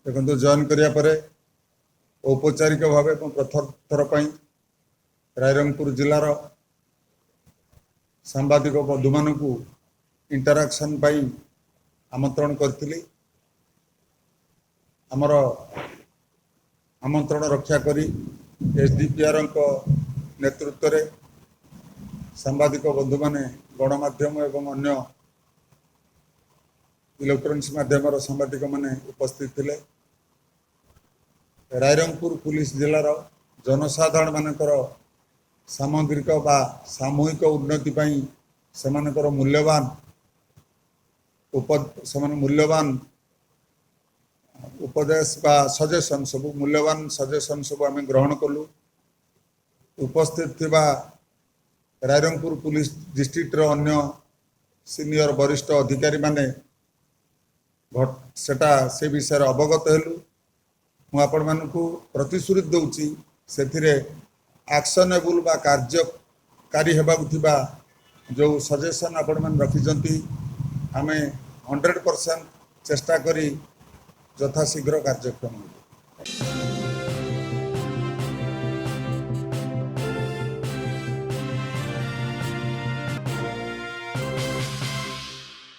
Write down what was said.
देखो जॉइन करिया औपचारिक भाव प्रथम थर पर रायरंगपुर जिलार सांबादिक बंधु मान इंटराक्शन आमंत्रण करी आमर आमंत्रण रक्षा करी एसडीपीआर नेतृत्व रे सांबादिक बंधु माने गणमाध्यम एवं अन्य इलेक्ट्रोनिक्स माध्यम सांबादिक माने उपस्थित थिले। रायरंगपुर पुलिस जिलार जनसाधारण मानकर सामग्रिक बा सामूहिक उन्नति पाई सेमानकर मूल्यवान उपदेश बा सजेशन सब मूल्यवान सजेशन सब आम ग्रहण कलु। उपस्थित थिबा रायरंगपुर पुलिस डिस्ट्रिक्ट रो अन्य सीनियर वरिष्ठ अधिकारी माने सेटा से विषय अवगत हेलु। आपण मानकु प्रतिश्रुति दउची सेथिरे एक्शनेबल बा कार्यकारी हेबाकु थिबा जो सजेशन आपण मान रखिजंती आमे 100% चेष्टा करी यथाशीघ्र कार्यक्रम।